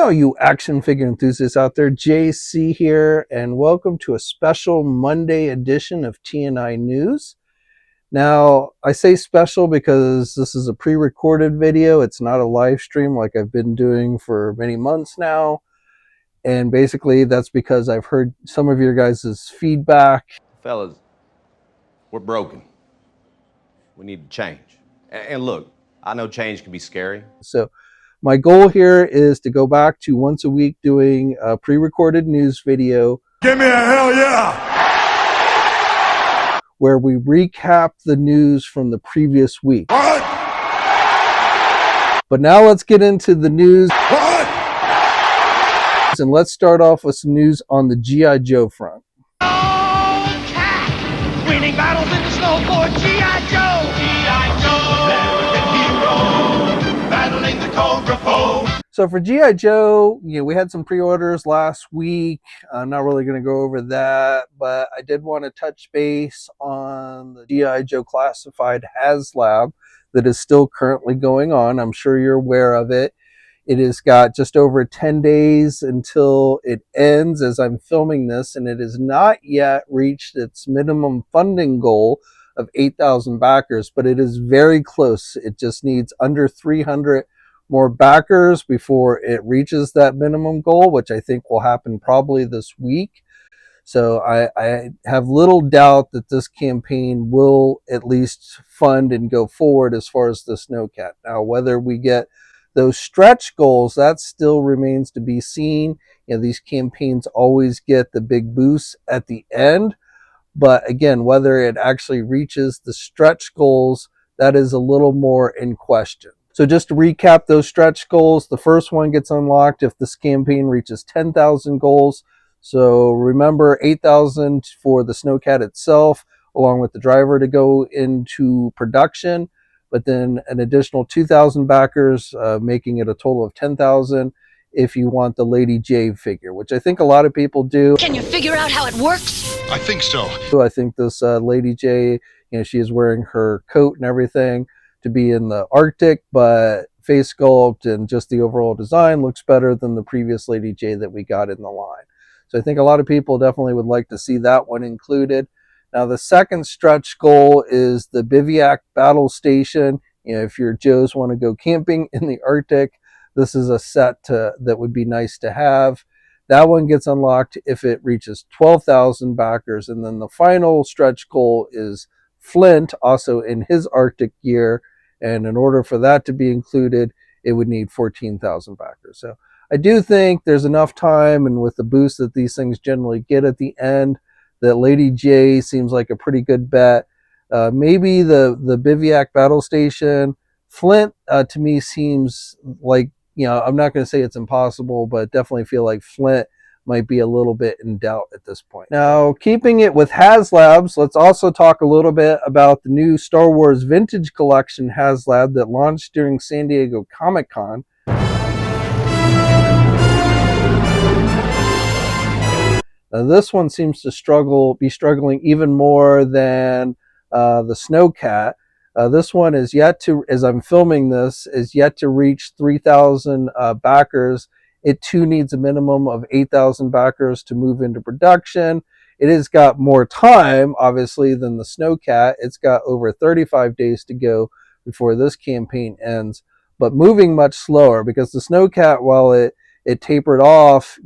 Hello, you action figure enthusiasts out there. JC here, and welcome to a special Monday edition of TNI News. Now, I say special because this is a pre-recorded video. It's not a live stream like I've been doing for many months now. And basically, that's because I've heard some of your guys' feedback. Fellas, we're broken. We need to change. And look, I know change can be scary. So my goal here is to go back to once a week doing a pre-recorded news video. Give me a hell yeah! Where we recap the news from the previous week. What? But now let's get into the news. What? And let's start off with some news on the G.I. Joe front. Winning battles in the snow for G.I. Joe! G.I. Joe! American hero! Battling the Cobra foe! So for G.I. Joe, we had some pre-orders last week. I'm not really going to go over that, but I did want to touch base on the G.I. Joe Classified Haslab that is still currently going on. I'm sure you're aware of it. It has got just over 10 days until it ends as I'm filming this, and it has not yet reached its minimum funding goal of 8,000 backers, but it is very close. It just needs under 300 more backers before it reaches that minimum goal, which I think will happen probably this week. So I have little doubt that this campaign will at least fund and go forward as far as the Snowcat. Now, whether we get those stretch goals, that still remains to be seen. These campaigns always get the big boost at the end. But again, whether it actually reaches the stretch goals, that is a little more in question. So just to recap those stretch goals, the first one gets unlocked if this campaign reaches 10,000 goals. So remember, 8,000 for the Snowcat itself, along with the driver to go into production, but then an additional 2,000 backers, making it a total of 10,000 if you want the Lady J figure, which I think a lot of people do. Can you figure out how it works? I think so. So I think this Lady J, she is wearing her coat and everything to be in the Arctic, but face sculpt and just the overall design looks better than the previous Lady J that we got in the line. So I think a lot of people definitely would like to see that one included. Now, the second stretch goal is the Bivouac Battle Station. If your Joes want to go camping in the Arctic, this is a set that would be nice to have. That one gets unlocked if it reaches 12,000 backers. And then the final stretch goal is Flint, also in his Arctic gear. And in order for that to be included, it would need 14,000 backers. So I do think there's enough time, and with the boost that these things generally get at the end, that Lady J seems like a pretty good bet. Maybe the Bivouac Battle Station. Flint, to me, seems like, I'm not going to say it's impossible, but definitely feel like Flint might be a little bit in doubt at this point. Now, keeping it with Haslabs, let's also talk a little bit about the new Star Wars Vintage Collection Haslab that launched during San Diego Comic-Con. Now, this one seems to be struggling even more than the Snowcat. This one is yet to, as I'm filming this, is yet to reach 3,000 backers. It too needs a minimum of 8,000 backers to move into production. It has got more time, obviously, than the Snowcat. It's got over 35 days to go before this campaign ends, but moving much slower, because the Snowcat, while it tapered off,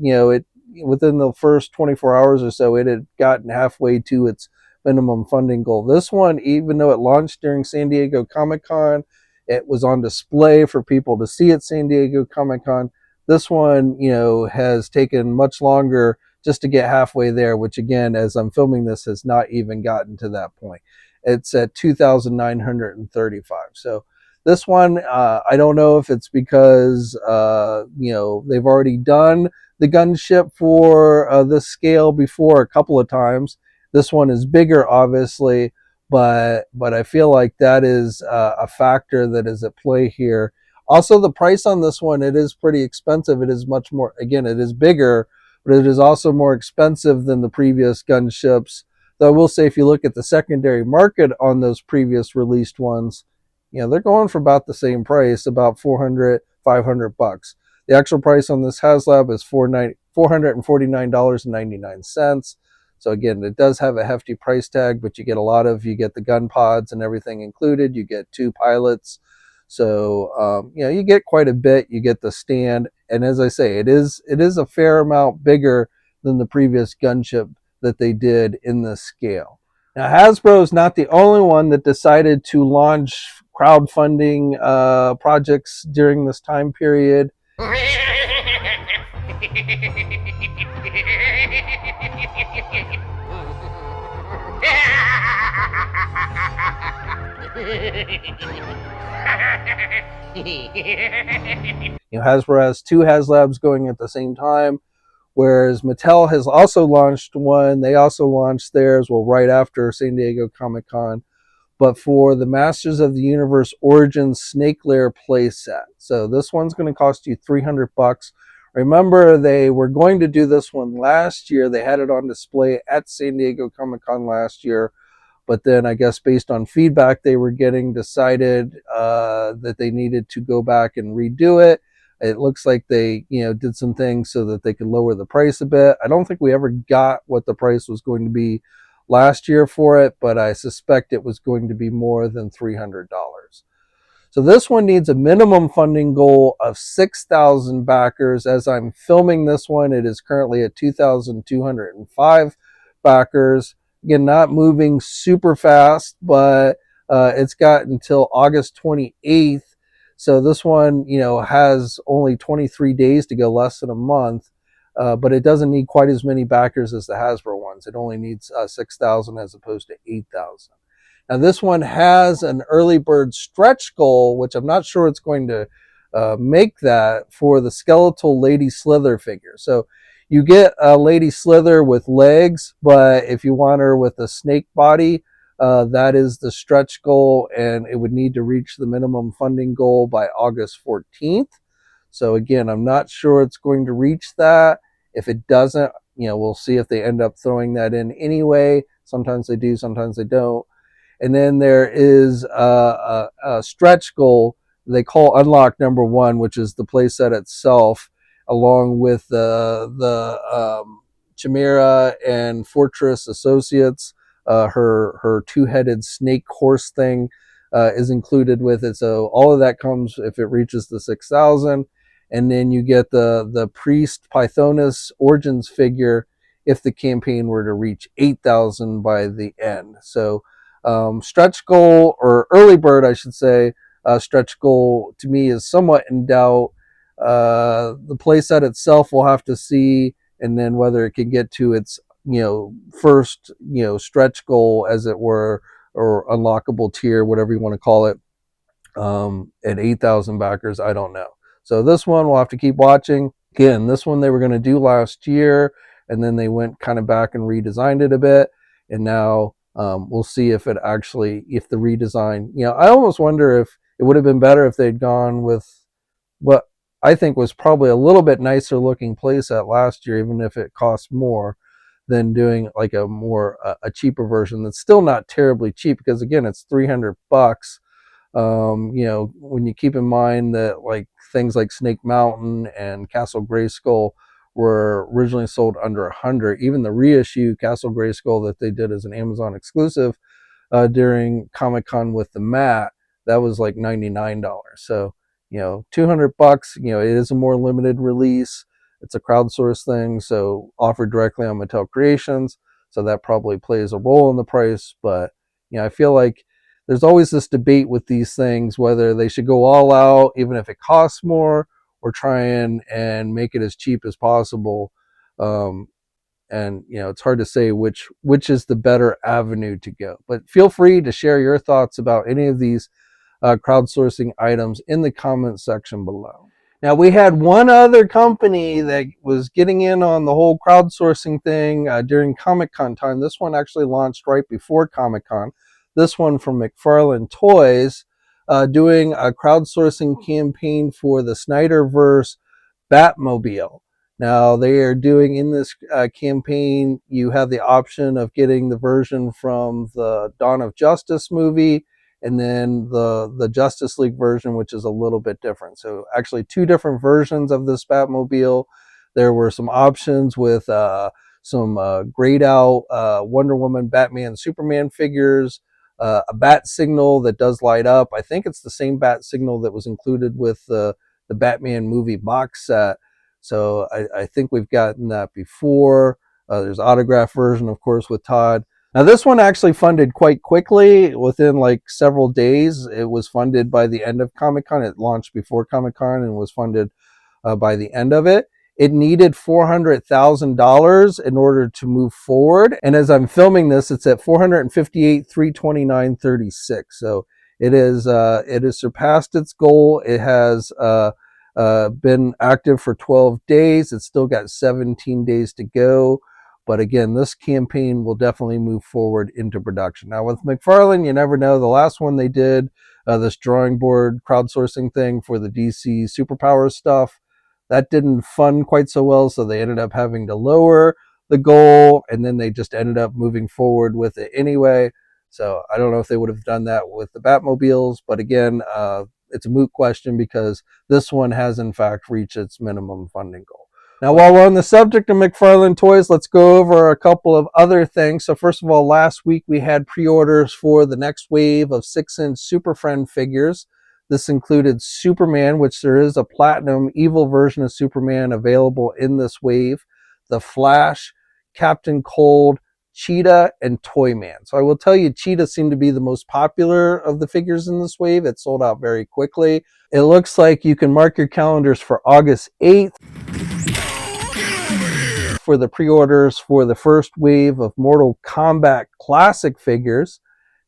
within the first 24 hours or so, it had gotten halfway to its minimum funding goal. This one, even though it launched during San Diego Comic-Con, it was on display for people to see at San Diego Comic-Con. This one, has taken much longer just to get halfway there, which again, as I'm filming this, has not even gotten to that point. It's at 2,935. So this one, I don't know if it's because, they've already done the Gunship for this scale before a couple of times. This one is bigger, obviously, but I feel like that is a factor that is at play here. Also, the price on this one, it is pretty expensive. It is much more, again, it is bigger, but it is also more expensive than the previous Gunships. Though I will say, if you look at the secondary market on those previous released ones, they're going for about the same price, about 400, 500 bucks. The actual price on this Haslab is $449.99. So again, it does have a hefty price tag, but you get you get the gun pods and everything included. You get 2 pilots. So, you get quite a bit. You get the stand. And as I say, it is a fair amount bigger than the previous gunship that they did in this scale. Now, Hasbro is not the only one that decided to launch crowdfunding projects during this time period. Hasbro has 2 Haslabs going at the same time, whereas Mattel has also launched one. They also launched theirs, right after San Diego Comic-Con, but for the Masters of the Universe Origins Snake Lair playset. So this one's going to cost you $300. Remember, they were going to do this one last year. They had it on display at San Diego Comic-Con last year, but then I guess based on feedback they were getting, decided that they needed to go back and redo it. It looks like they, did some things so that they could lower the price a bit. I don't think we ever got what the price was going to be last year for it, but I suspect it was going to be more than $300. So this one needs a minimum funding goal of 6,000 backers. As I'm filming this one, it is currently at 2,205 backers. Again, not moving super fast, but it's got until August 28th. So this one, has only 23 days to go, less than a month. But it doesn't need quite as many backers as the Hasbro ones. It only needs 6,000 as opposed to 8,000. Now this one has an early bird stretch goal, which I'm not sure it's going to make that, for the skeletal Lady Slither figure. So you get a Lady Slither with legs, but if you want her with a snake body, that is the stretch goal, and it would need to reach the minimum funding goal by August 14th. So again, I'm not sure it's going to reach that. If it doesn't, we'll see if they end up throwing that in anyway. Sometimes they do, sometimes they don't. And then there is a stretch goal they call Unlock Number 1, which is the playset itself, along with the Chimera and Fortress Associates. Her 2-headed snake horse thing is included with it. So all of that comes if it reaches the 6,000. And then you get the Priest Pythonus Origins figure if the campaign were to reach 8,000 by the end. So stretch goal, or early bird, I should say, stretch goal to me is somewhat in doubt. The playset itself we'll have to see, and then whether it can get to its first stretch goal, as it were, or unlockable tier, whatever you want to call it, at 8,000 backers. I don't know. So this one we'll have to keep watching. Again, this one they were going to do last year, and then they went kind of back and redesigned it a bit, and now we'll see if the redesign, I almost wonder if it would have been better if they'd gone with what I think was probably a little bit nicer looking playset last year, even if it cost more, than doing like a cheaper version that's still not terribly cheap, because again, it's $300. When you keep in mind that like things like Snake Mountain and Castle Grayskull were originally sold under $100. Even the reissue Castle Grayskull that they did as an Amazon exclusive during Comic-Con with the mat, that was like $99. So, $200, it is a more limited release. It's a crowdsourced thing, so offered directly on Mattel Creations. So that probably plays a role in the price. But, I feel like there's always this debate with these things, whether they should go all out, even if it costs more, or try and make it as cheap as possible. And it's hard to say which is the better avenue to go. But feel free to share your thoughts about any of these crowdsourcing items in the comments section below. Now, we had one other company that was getting in on the whole crowdsourcing thing during Comic-Con time. This one actually launched right before Comic-Con. This one from McFarlane Toys, doing a crowdsourcing campaign for the Snyderverse Batmobile. Now, they are doing, in this campaign, you have the option of getting the version from the Dawn of Justice movie, and then the Justice League version, which is a little bit different. So actually 2 different versions of this Batmobile. There were some options with some grayed out Wonder Woman, Batman, Superman figures, a bat signal that does light up. I think it's the same bat signal that was included with the Batman movie box set. So I think we've gotten that before. There's autograph version, of course, with Todd. Now, this one actually funded quite quickly, within like several days. It was funded by the end of Comic-Con. It launched before Comic-Con and was funded by the end of it. It needed $400,000 in order to move forward. And as I'm filming this, it's at 458, 329.36. So it has surpassed its goal. It has been active for 12 days. It's still got 17 days to go. But again, this campaign will definitely move forward into production. Now with McFarlane, you never know. The last one they did, this drawing board crowdsourcing thing for the DC Superpowers stuff, that didn't fund quite so well, so they ended up having to lower the goal, and then they just ended up moving forward with it anyway. So I don't know if they would have done that with the Batmobiles, but again, it's a moot question because this one has in fact reached its minimum funding goal. Now, while we're on the subject of McFarlane toys, let's go over a couple of other things. So first of all, last week we had pre-orders for the next wave of 6-inch Super Friend figures. This included Superman, which there is a platinum evil version of Superman available in this wave, the Flash, Captain Cold, Cheetah, and Toyman. So I will tell you, Cheetah seemed to be the most popular of the figures in this wave. It sold out very quickly. It looks like you can mark your calendars for August 8th for the pre-orders for the first wave of Mortal Kombat Classic figures.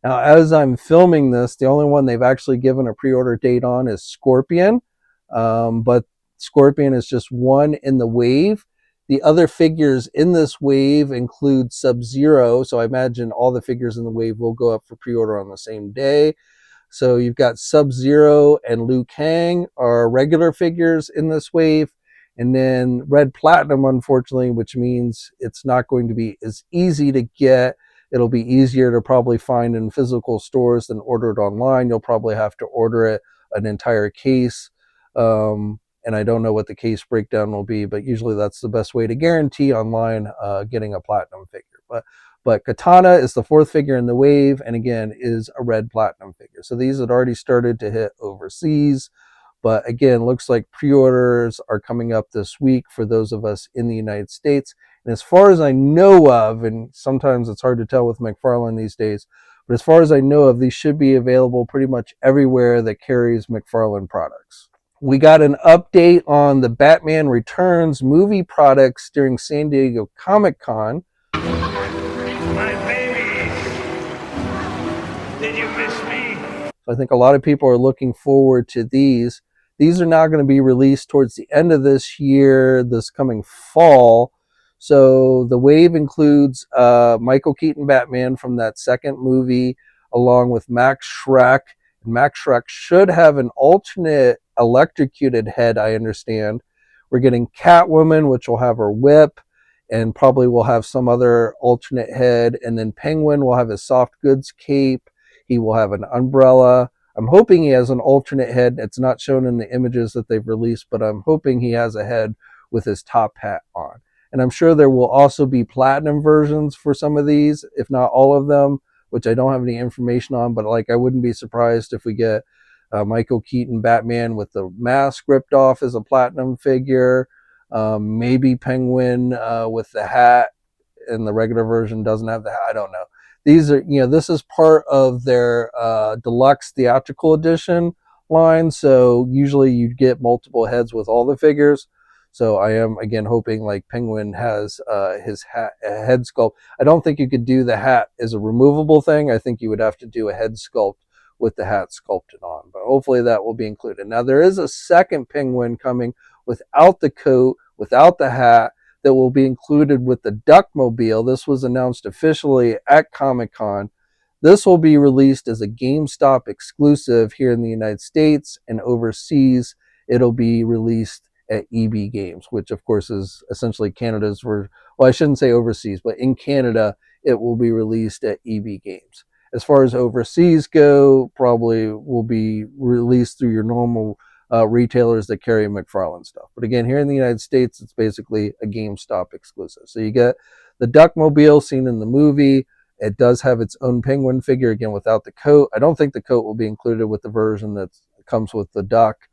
Now, as I'm filming this, the only one they've actually given a pre-order date on is Scorpion, but Scorpion is just one in the wave. The other figures in this wave include Sub-Zero, so I imagine all the figures in the wave will go up for pre-order on the same day. So you've got Sub-Zero and Liu Kang are regular figures in this wave. And then Red Platinum, unfortunately, which means it's not going to be as easy to get. It'll be easier to probably find in physical stores than order it online. You'll probably have to order it an entire case. And I don't know what the case breakdown will be, but usually that's the best way to guarantee online getting a platinum figure. But Katana is the 4th figure in the wave, and again, is a Red Platinum figure. So these had already started to hit overseas. But again, looks like pre-orders are coming up this week for those of us in the United States. And as far as I know of, and sometimes it's hard to tell with McFarlane these days, but as far as I know of, these should be available pretty much everywhere that carries McFarlane products. We got an update on the Batman Returns movie products during San Diego Comic-Con. My baby. Did you miss me? So I think a lot of people are looking forward to these. These are now going to be released towards the end of this year, this coming fall. So the wave includes Michael Keaton Batman from that second movie, along with Max Schreck. And Max Schreck should have an alternate electrocuted head, I understand. We're getting Catwoman, which will have her whip, and probably will have some other alternate head. And then Penguin will have his soft goods cape. He will have an umbrella. I'm hoping he has an alternate head. It's not shown in the images that they've released, but I'm hoping he has a head with his top hat on. And I'm sure there will also be platinum versions for some of these, if not all of them, which I don't have any information on, but like I wouldn't be surprised if we get Michael Keaton Batman with the mask ripped off as a platinum figure, maybe Penguin with the hat, and the regular version doesn't have the hat. I don't know. These are, this is part of their deluxe theatrical edition line. So usually you'd get multiple heads with all the figures. So I am, again, hoping like Penguin has his head sculpt. I don't think you could do the hat as a removable thing. I think you would have to do a head sculpt with the hat sculpted on. But hopefully that will be included. Now there is a second Penguin coming without the coat, without the hat, that will be included with the Duckmobile. This was announced officially at Comic-Con. This will be released as a GameStop exclusive here in the United States, and overseas it'll be released at EB Games, which of course is essentially Canada's version. Well, I shouldn't say overseas, but in Canada it will be released at EB Games. As far as overseas go, probably will be released through your normal retailers that carry McFarlane stuff. But again, here in the United States, it's basically a GameStop exclusive. So you get the Duckmobile seen in the movie. It does have its own penguin figure, again, without the coat. I don't think the coat will be included with the version that comes with the duck.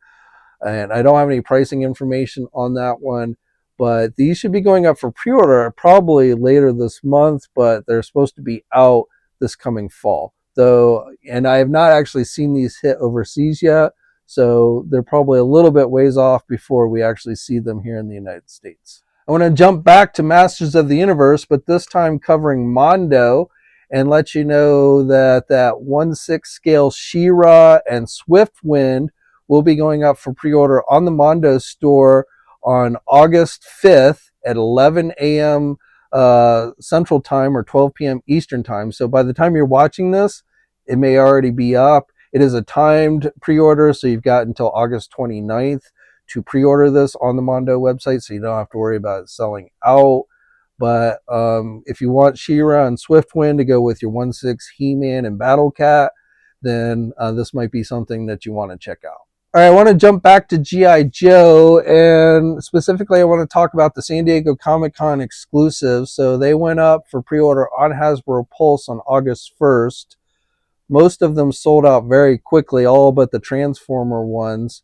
And I don't have any pricing information on that one. But these should be going up for pre-order probably later this month, but they're supposed to be out this coming fall. And I have not actually seen these hit overseas yet. So they're probably a little bit ways off before we actually see them here in the United States. I want to jump back to Masters of the Universe, but this time covering Mondo, and let you know that that 1/6 scale She-Ra and Swiftwind will be going up for pre-order on the Mondo store on August 5th at 11 a.m. Central Time or 12 p.m. Eastern Time. So by the time you're watching this, it may already be up. It is a timed pre-order, so you've got until August 29th to pre-order this on the Mondo website, so you don't have to worry about it selling out. But if you want She-Ra and Swiftwind to go with your 1/6 He-Man and Battle Cat, then this might be something that you want to check out. All right, I want to jump back to G.I. Joe, and specifically I want to talk about the San Diego Comic-Con exclusives. So they went up for pre-order on Hasbro Pulse on August 1st. Most of them sold out very quickly, all but the Transformer ones.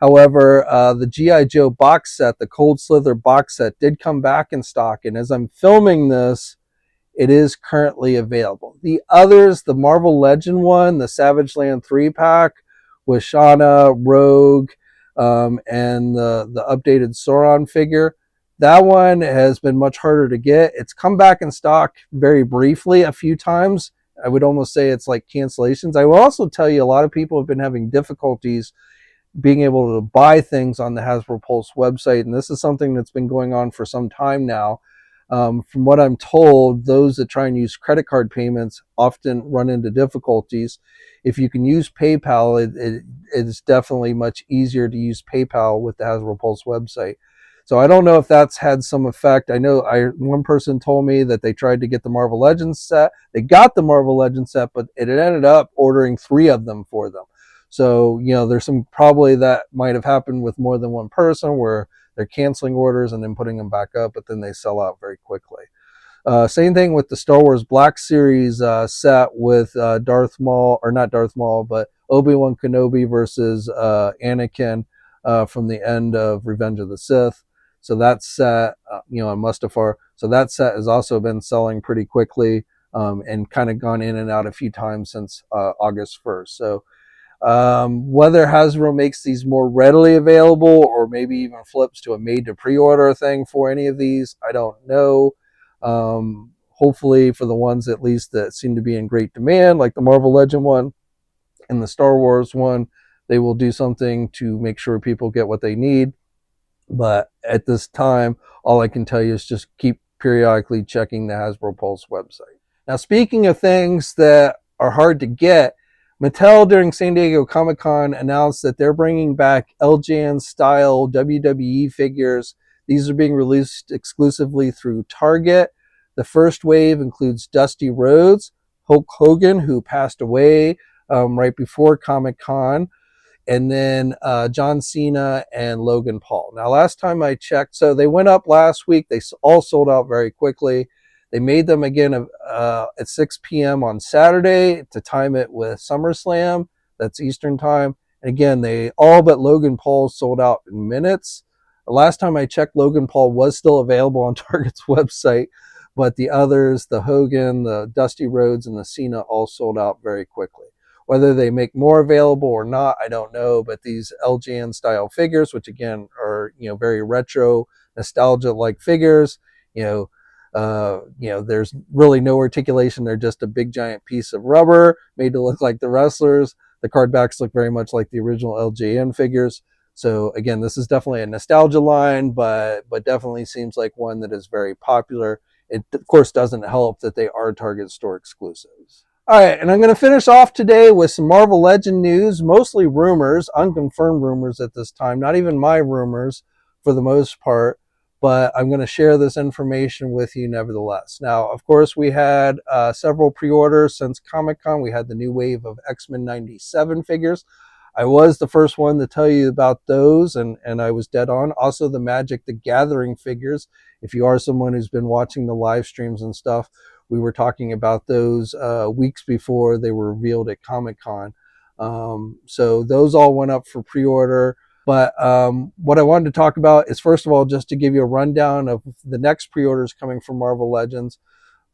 However, the G.I. Joe box set, the Cold Slither box set, did come back in stock. And as I'm filming this, it is currently available. The others, the Marvel Legend one, the Savage Land 3-pack with Shauna, Rogue, and the updated Sauron figure, that one has been much harder to get. It's come back in stock very briefly a few times. I would almost say it's like cancellations. I will also tell you a lot of people have been having difficulties being able to buy things on the Hasbro Pulse website, and this is something that's been going on for some time now. From what I'm told, those that try and use credit card payments often run into difficulties. If you can use PayPal, it's definitely much easier to use PayPal with the Hasbro Pulse website. So I don't know if that's had some effect. I know one person told me that they tried to get the Marvel Legends set. They got the Marvel Legends set, but it ended up ordering 3 of them for them. So, there's some probably that might have happened with more than one person where they're canceling orders and then putting them back up, but then they sell out very quickly. Same thing with the Star Wars Black Series set with Darth Maul, or not Darth Maul, but Obi-Wan Kenobi versus Anakin from the end of Revenge of the Sith. So that set, on Mustafar, so that set has also been selling pretty quickly and kind of gone in and out a few times since August 1st. So whether Hasbro makes these more readily available or maybe even flips to a made to pre-order thing for any of these, I don't know. Hopefully for the ones at least that seem to be in great demand, like the Marvel Legend one and the Star Wars one, they will do something to make sure people get what they need. But at this time, all I can tell you is just keep periodically checking the Hasbro Pulse website. Now, speaking of things that are hard to get, Mattel during San Diego Comic-Con announced that they're bringing back LJN style WWE figures. These are being released exclusively through Target. The first wave includes Dusty Rhodes, Hulk Hogan, who passed away right before Comic-Con, and then John Cena and Logan Paul. Now, last time I checked, so they went up last week. They all sold out very quickly. They made them again at 6 p.m. on Saturday to time it with SummerSlam. That's Eastern time. And again, they all but Logan Paul sold out in minutes. The last time I checked, Logan Paul was still available on Target's website, but the others, the Hogan, the Dusty Rhodes, and the Cena all sold out very quickly. Whether they make more available or not, I don't know, but these LJN style figures, which again are, very retro, nostalgia-like figures, there's really no articulation. They're just a big giant piece of rubber made to look like the wrestlers. The card backs look very much like the original LJN figures. So again, this is definitely a nostalgia line, but definitely seems like one that is very popular. It, of course, doesn't help that they are Target store exclusives. All right, and I'm going to finish off today with some Marvel Legend news, mostly rumors, unconfirmed rumors at this time, not even my rumors for the most part. but I'm going to share this information with you nevertheless. Now, of course, we had several pre-orders since Comic-Con. We had the new wave of X-Men 97 figures. I was the first one to tell you about those, and I was dead on. Also, the Magic the Gathering figures. If you are someone who's been watching the live streams and stuff, we were talking about those weeks before they were revealed at Comic-Con. So those all went up for pre-order. But what I wanted to talk about is, first of all, just to give you a rundown of the next pre-orders coming from Marvel Legends,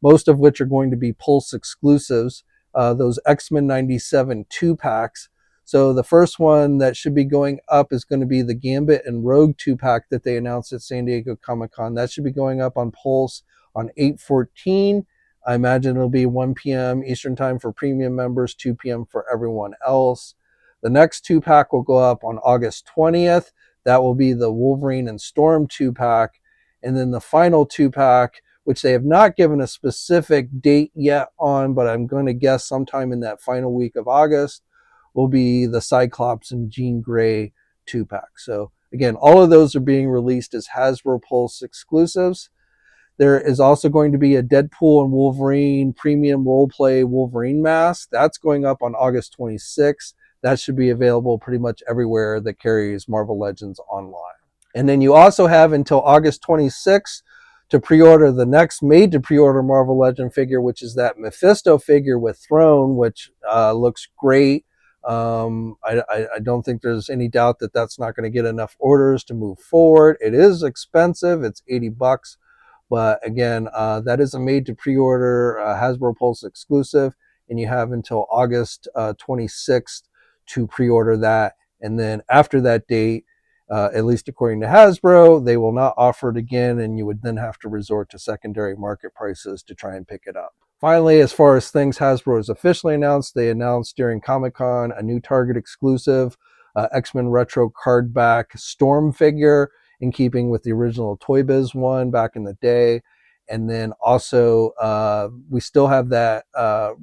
most of which are going to be Pulse exclusives, those X-Men 97 2-packs. So the first one that should be going up is going to be the Gambit and Rogue 2-pack that they announced at San Diego Comic-Con. That should be going up on Pulse on 8/14. I imagine it'll be 1 p.m. Eastern Time for premium members, 2 p.m. for everyone else. The next 2-pack will go up on August 20th. That will be the Wolverine and Storm 2-pack. And then the final 2-pack, which they have not given a specific date yet on, but I'm going to guess sometime in that final week of August, will be the Cyclops and Jean Grey 2-pack. So again, all of those are being released as Hasbro Pulse exclusives. There is also going to be a Deadpool and Wolverine premium roleplay Wolverine mask. That's going up on August 26th. That should be available pretty much everywhere that carries Marvel Legends online. And then you also have until August 26th to pre-order the next made-to-pre-order Marvel Legend figure, which is that Mephisto figure with Throne, which looks great. I don't think there's any doubt that that's not going to get enough orders to move forward. It is expensive. It's $80. But again, that is a made-to-pre-order Hasbro Pulse exclusive, and you have until August 26th to pre-order that. And then after that date, at least according to Hasbro, they will not offer it again, and you would then have to resort to secondary market prices to try and pick it up. Finally, as far as things Hasbro has officially announced, they announced during Comic-Con a new Target exclusive X-Men Retro card back Storm figure, in keeping with the original Toy Biz one back in the day. And then also, we still have that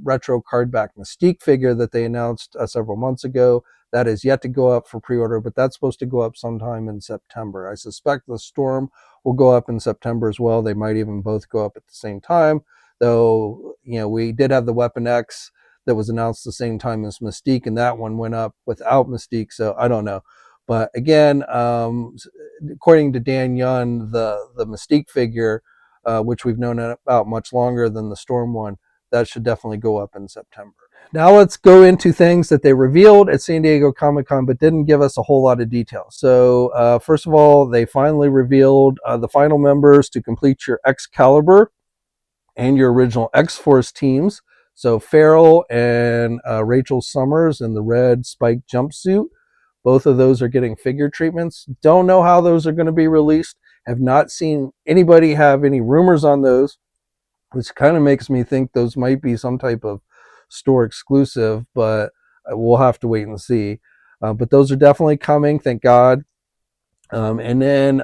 retro cardback Mystique figure that they announced several months ago. That is yet to go up for pre-order, but that's supposed to go up sometime in September. I suspect the Storm will go up in September as well. They might even both go up at the same time. Though, we did have the Weapon X that was announced the same time as Mystique, and that one went up without Mystique, so I don't know. But again, according to Dan Yun, the Mystique figure, which we've known about much longer than the Storm one, that should definitely go up in September. Now let's go into things that they revealed at San Diego Comic-Con but didn't give us a whole lot of detail. So first of all, they finally revealed the final members to complete your Excalibur and your original X-Force teams. So Farrell and Rachel Summers in the red spiked jumpsuit. Both of those are getting figure treatments. Don't know how those are going to be released. Have not seen anybody have any rumors on those, which kind of makes me think those might be some type of store exclusive, but we'll have to wait and see. But those are definitely coming, thank God. And then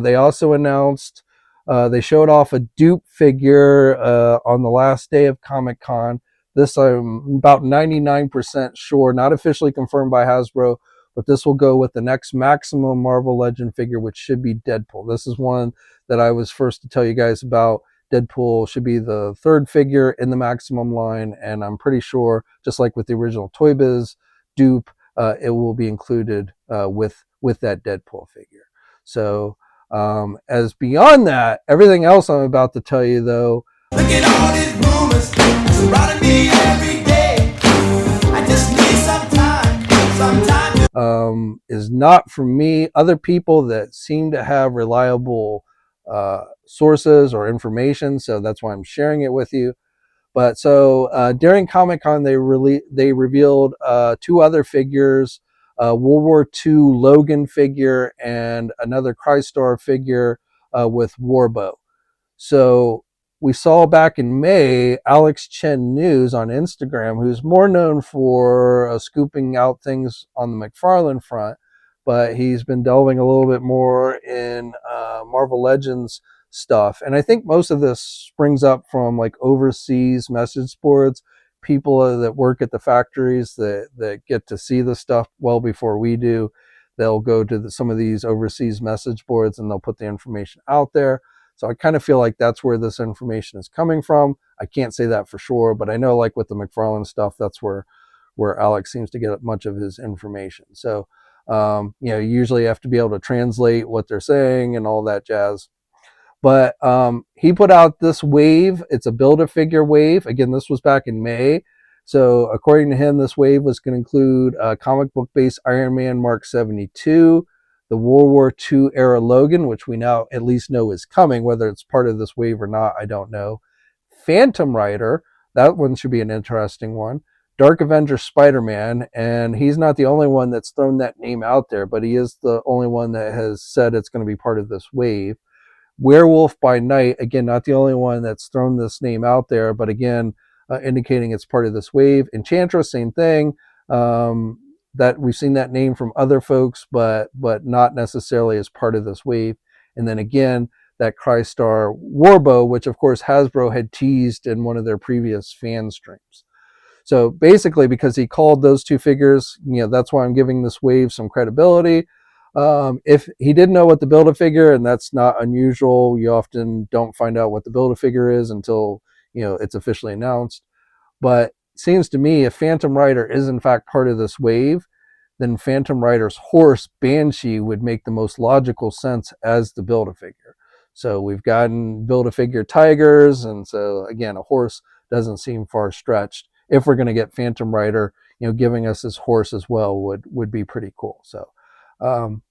they also announced, they showed off a dupe figure on the last day of Comic-Con. This I'm about 99% sure, not officially confirmed by Hasbro, but this will go with the next maximum Marvel Legend figure, which should be Deadpool. This is one that I was first to tell you guys about. Deadpool should be the third figure in the maximum line, and I'm pretty sure, just like with the original Toy Biz dupe, it will be included with that Deadpool figure. So as beyond that, everything else I'm about to tell you, though, look at all these rumors surrounding me every day. I just need some time is not from me. Other people that seem to have reliable sources or information, so that's why I'm sharing it with you. But so during Comic-Con, they revealed two other figures, World War II Logan figure and another Crystar figure with Warbow. So we saw back in May, Alex Chen News on Instagram, who's more known for scooping out things on the McFarlane front, but he's been delving a little bit more in Marvel Legends stuff. And I think most of this springs up from like overseas message boards, people that work at the factories that get to see the stuff well before we do, they'll go to some of these overseas message boards and they'll put the information out there. So I kind of feel like that's where this information is coming from. I can't say that for sure, but I know like with the McFarlane stuff, that's where Alex seems to get much of his information. So, you know, you usually have to be able to translate what they're saying and all that jazz. But he put out this wave. It's a Build-A-Figure wave. Again, this was back in May. So according to him, this wave was going to include a comic book-based Iron Man Mark 72, the World War II era Logan, which we now at least know is coming. Whether it's part of this wave or not, I don't know. Phantom Rider, that one should be an interesting one. Dark Avenger Spider-Man, and he's not the only one that's thrown that name out there, but he is the only one that has said it's going to be part of this wave. Werewolf by Night, again, not the only one that's thrown this name out there, but again, indicating it's part of this wave. Enchantress, same thing. That we've seen that name from other folks, but not necessarily as part of this wave. And then again, that Crystar Warbow, which of course Hasbro had teased in one of their previous fan streams. So basically, because he called those two figures, you know, that's why I'm giving this wave some credibility. If he didn't know what the Build-A-Figure, and that's not unusual, you often don't find out what the Build-A-Figure is until, you know, it's officially announced. But it seems to me if Phantom Rider is in fact part of this wave, then Phantom Rider's horse Banshee would make the most logical sense as the Build-A-Figure. So we've gotten Build-A-Figure tigers, and so again, a horse doesn't seem far stretched. If we're going to get Phantom Rider, you know, giving us his horse as well would be pretty cool. So.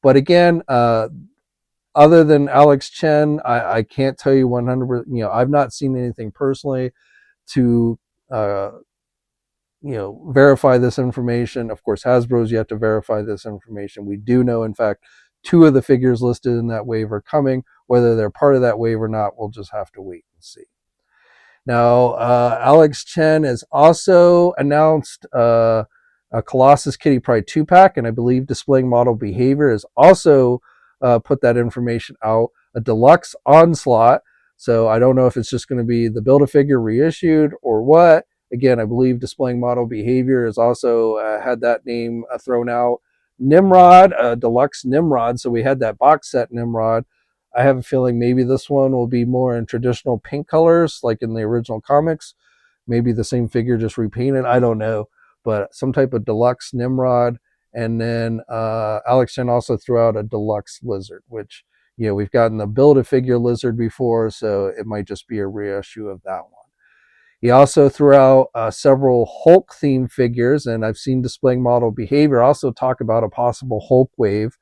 But again, other than Alex Chen, I can't tell you 100%. You know, I've not seen anything personally to, you know, verify this information. Of course, Hasbro's yet to verify this information. We do know, in fact, 2 of the figures listed in that wave are coming. Whether they're part of that wave or not, we'll just have to wait and see. Now, Alex Chen has also announced a Colossus Kitty Pryde 2-pack, and I believe Displaying Model Behavior has also put that information out. A deluxe Onslaught, so I don't know if it's just going to be the Build-A-Figure reissued or what. Again, I believe Displaying Model Behavior has also had that name thrown out. Nimrod, deluxe Nimrod, so we had that box set Nimrod. I have a feeling maybe this one will be more in traditional pink colors like in the original comics. Maybe the same figure just repainted, I don't know. But some type of deluxe Nimrod. And then Alex Chen also threw out a deluxe Lizard, which, you know, we've gotten the Build-A-Figure Lizard before, so it might just be a reissue of that one. He also threw out several Hulk-themed figures, and I've seen Displaying Model Behavior also talk about a possible Hulk wave.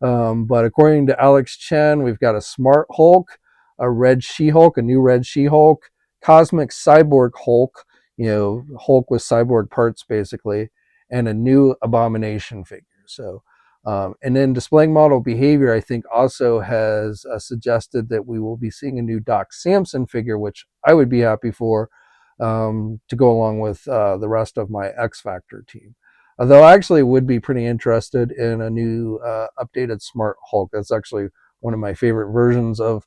But according to Alex Chen, we've got a Smart Hulk, a Red She-Hulk, a new Red She-Hulk, Cosmic Cyborg Hulk, you know, Hulk with cyborg parts basically, and a new Abomination figure. So, and then Displaying Model Behavior, I think, also has suggested that we will be seeing a new Doc Samson figure, which I would be happy for, to go along with the rest of my X Factor team. Although I actually would be pretty interested in a new updated Smart Hulk. That's actually one of my favorite versions of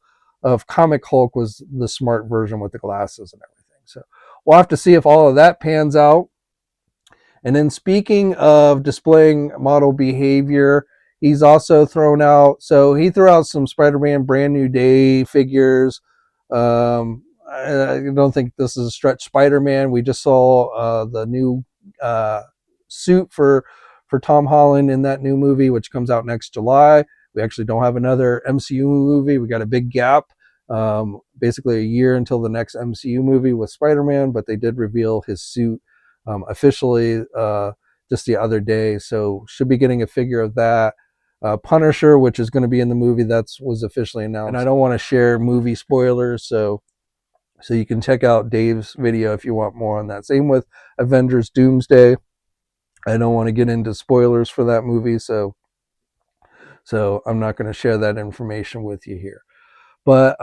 comic Hulk, was the Smart version with the glasses and everything. So we'll have to see if all of that pans out. And then speaking of Displaying Model Behavior, he's also thrown out, so he threw out some Spider-Man Brand New Day figures. I don't think this is a stretch Spider-Man. We just saw the new suit for Tom Holland in that new movie, which comes out next July. We actually don't have another MCU movie. We got a big gap, basically a year until the next MCU movie with Spider-Man, but they did reveal his suit officially just the other day, so should be getting a figure of that. Punisher, which is going to be in the movie, was officially announced. And I don't want to share movie spoilers, so you can check out Dave's video if you want more on that. Same with Avengers Doomsday. I don't want to get into spoilers for that movie, so I'm not going to share that information with you here. But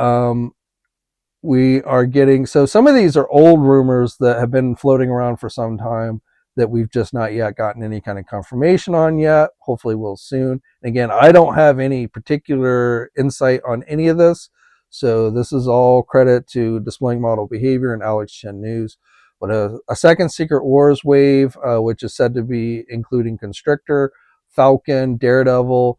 we are getting, so some of these are old rumors that have been floating around for some time that we've just not yet gotten any kind of confirmation on yet. Hopefully we'll soon. Again, I don't have any particular insight on any of this, so this is all credit to Displaying Model Behavior and Alex Chen News. But a second Secret Wars wave, which is said to be including Constrictor, Falcon, Daredevil,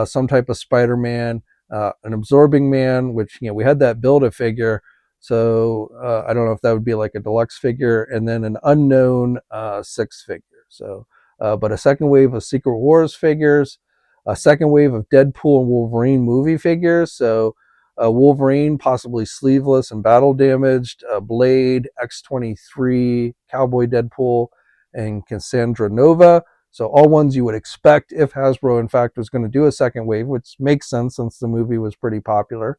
some type of Spider-Man, an Absorbing Man, which, we had that Build-A-Figure. So I don't know if that would be like a deluxe figure, and then an unknown 6-figure. So, but a second wave of Secret Wars figures, a second wave of Deadpool and Wolverine movie figures. So Wolverine possibly sleeveless and battle damaged, Blade, X-23, Cowboy Deadpool, and Cassandra Nova. So all ones you would expect if Hasbro in fact was going to do a second wave, which makes sense since the movie was pretty popular.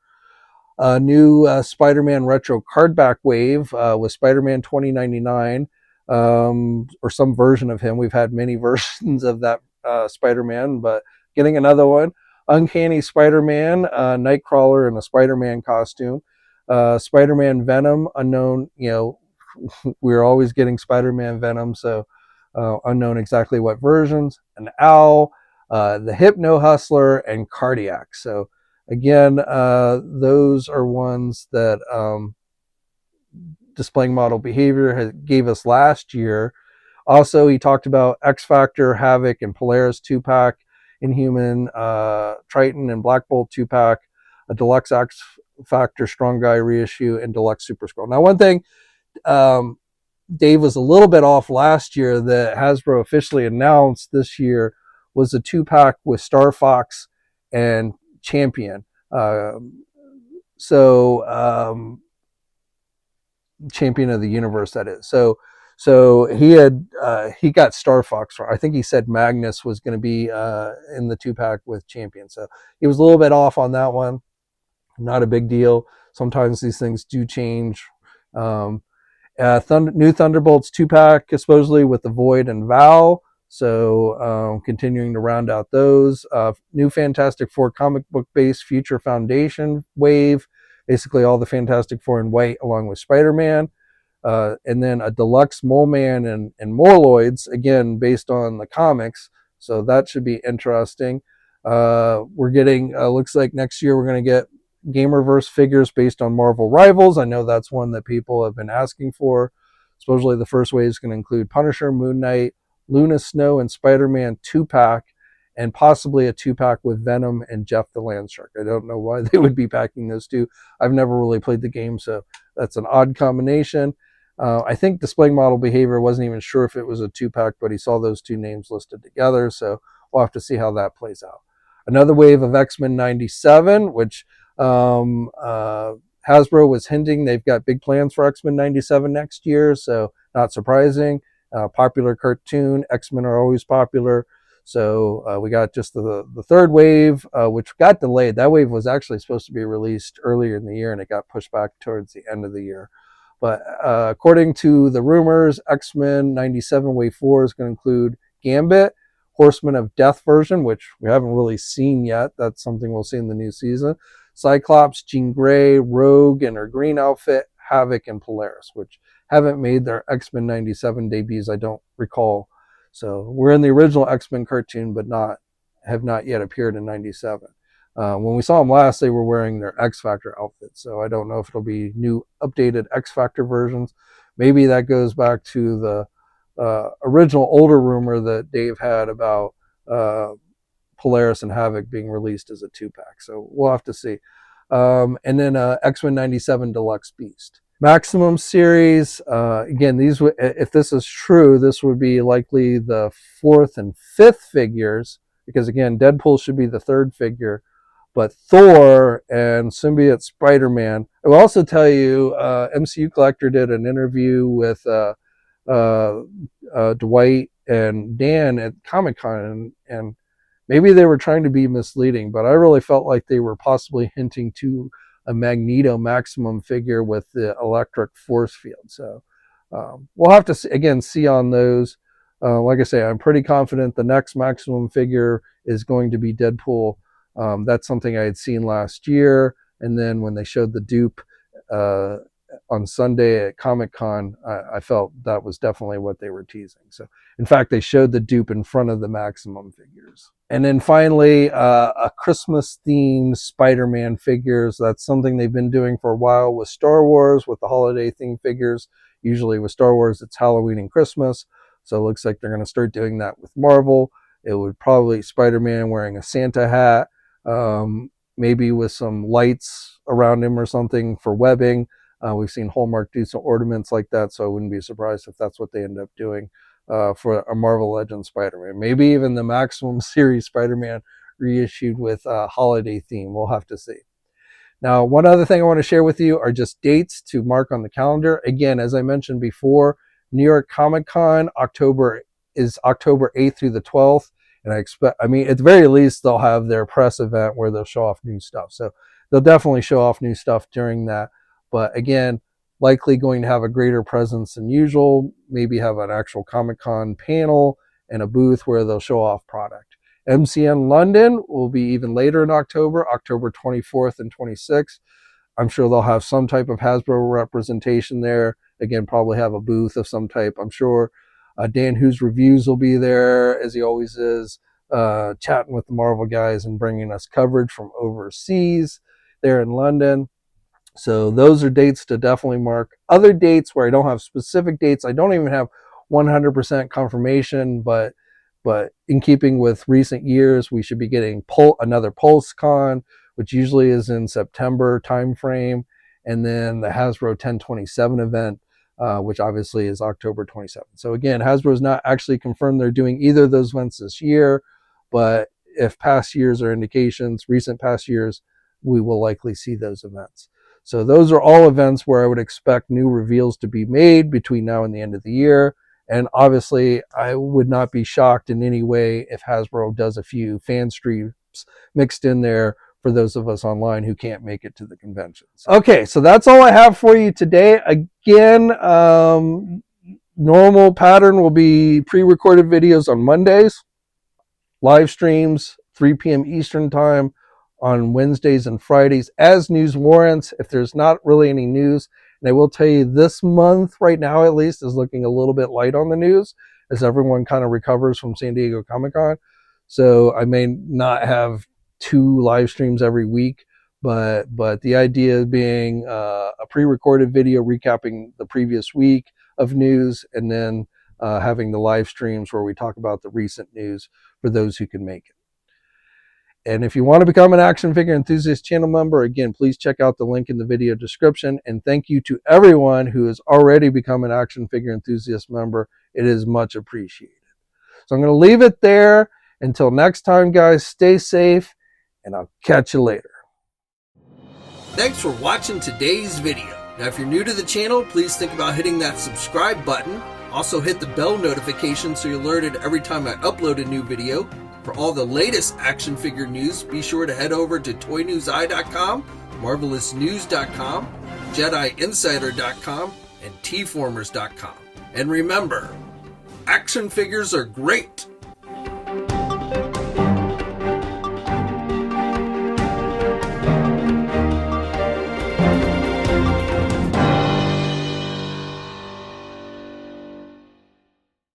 A new Spider-Man retro cardback wave with Spider-Man 2099, or some version of him. We've had many versions of that Spider-Man, but getting another one. Uncanny Spider-Man, Nightcrawler in a Spider-Man costume. Spider-Man Venom, unknown, we're always getting Spider-Man Venom, so unknown exactly what versions. An Owl, the Hypno Hustler, and Cardiac. So again, those are ones that Displaying Model Behavior gave us last year. Also, he talked about X Factor, Havoc, and Polaris 2-pack, Inhuman, Triton, and Black Bolt 2-pack, a Deluxe X Factor Strong Guy reissue, and Deluxe Super Scroll. Now, one thing Dave was a little bit off last year that Hasbro officially announced this year was a 2-pack with Star Fox and Champion. Champion of the Universe, that is. So he got Star Fox. I think he said Magnus was going to be in the 2-pack with Champion. So he was a little bit off on that one. Not a big deal. Sometimes these things do change. New Thunderbolts 2-pack, supposedly with the Void and Val. So continuing to round out those. New Fantastic Four comic book based Future Foundation wave. Basically all the Fantastic Four in white along with Spider-Man. And then a deluxe Mole Man and Moloids, again, based on the comics. So that should be interesting. We're getting, looks like next year we're going to get Gamerverse figures based on Marvel Rivals. I know that's one that people have been asking for. Supposedly the first wave is going to include Punisher, Moon Knight, Luna Snow, and Spider-Man 2-pack, and possibly a 2-pack with Venom and Jeff the Land Shark. I don't know why they would be packing those two. I've never really played the game, so that's an odd combination. I think Displaying Model Behavior wasn't even sure if it was a 2-pack, but he saw those two names listed together, so we'll have to see how that plays out. Another wave of X-Men 97, which Hasbro was hinting they've got big plans for X-Men 97 next year, so not surprising. Popular cartoon, X-Men are always popular. So we got just the third wave, which got delayed. That wave was actually supposed to be released earlier in the year, and it got pushed back towards the end of the year. But according to the rumors, X-Men 97 Wave 4 is going to include Gambit, Horseman of Death version, which we haven't really seen yet. That's something we'll see in the new season. Cyclops, Jean Grey, Rogue and her green outfit, Havoc, and Polaris, which haven't made their X-Men 97 debuts, I don't recall. So we're in the original X-Men cartoon, but have not yet appeared in 97. When we saw them last, they were wearing their X Factor outfits. So I don't know if it'll be new updated X Factor versions. Maybe that goes back to the original older rumor that Dave had about Polaris and Havoc being released as a 2-pack. So we'll have to see. And then X-Men 97 Deluxe Beast. Maximum series, again, these if this is true, this would be likely the 4th and 5th figures, because again, Deadpool should be the 3rd figure, but Thor and Symbiote Spider-Man. I will also tell you, MCU Collector did an interview with Dwight and Dan at Comic-Con, and maybe they were trying to be misleading, but I really felt like they were possibly hinting to a Magneto Maximum figure with the electric force field. So we'll have to see on those. Like I say, I'm pretty confident the next Maximum figure is going to be Deadpool. That's something I had seen last year. And then when they showed the dupe on Sunday at Comic-Con, I felt that was definitely what they were teasing. So in fact, they showed the dupe in front of the Maximum figures. And then finally, a Christmas-themed Spider-Man figures. That's something they've been doing for a while with Star Wars, with the holiday-themed figures. Usually with Star Wars, it's Halloween and Christmas. So it looks like they're going to start doing that with Marvel. it would probably Spider-Man wearing a Santa hat, maybe with some lights around him or something for webbing. We've seen Hallmark do some ornaments like that, so I wouldn't be surprised if that's what they end up doing for a Marvel Legends Spider-Man. Maybe even the Maximum Series Spider-Man reissued with a holiday theme. We'll have to see. Now, one other thing I want to share with you are just dates to mark on the calendar. Again, as I mentioned before, New York Comic Con is October 8th through the 12th. And I mean, at the very least, they'll have their press event where they'll show off new stuff. So they'll definitely show off new stuff during that. But again, likely going to have a greater presence than usual, maybe have an actual Comic-Con panel and a booth where they'll show off product. MCN London will be even later in October 24th and 26th. I'm sure they'll have some type of Hasbro representation there. Again, probably have a booth of some type, I'm sure. Dan Who's Reviews will be there, as he always is, chatting with the Marvel guys and bringing us coverage from overseas there in London. So those are dates to definitely mark. Other dates where I don't have specific dates, I don't even have 100% confirmation, but in keeping with recent years, we should be getting another PulseCon, which usually is in September timeframe, and then the Hasbro 1027 event, which obviously is October 27th. So again, Hasbro's not actually confirmed they're doing either of those events this year, but if past years are indications, recent past years, we will likely see those events. So those are all events where I would expect new reveals to be made between now and the end of the year. And obviously, I would not be shocked in any way if Hasbro does a few fan streams mixed in there for those of us online who can't make it to the conventions. Okay, so that's all I have for you today. Again, normal pattern will be pre-recorded videos on Mondays, live streams, 3 p.m. Eastern time on Wednesdays and Fridays as news warrants. If there's not really any news, and I will tell you this month, right now at least, is looking a little bit light on the news as everyone kind of recovers from San Diego Comic-Con. So I may not have 2 live streams every week, but the idea being a pre-recorded video recapping the previous week of news, and then having the live streams where we talk about the recent news for those who can make it. And if you want to become an Action Figure Enthusiast channel member, again, please check out the link in the video description. And thank you to everyone who has already become an Action Figure Enthusiast member. It is much appreciated. So I'm going to leave it there. Until next time, guys, stay safe, and I'll catch you later. Thanks for watching today's video. Now, if you're new to the channel, please think about hitting that subscribe button. Also hit the bell notification so you're alerted every time I upload a new video. For all the latest action figure news, be sure to head over to ToyNewsEye.com, MarvelousNews.com, JediInsider.com, and TFormers.com. And remember, action figures are great,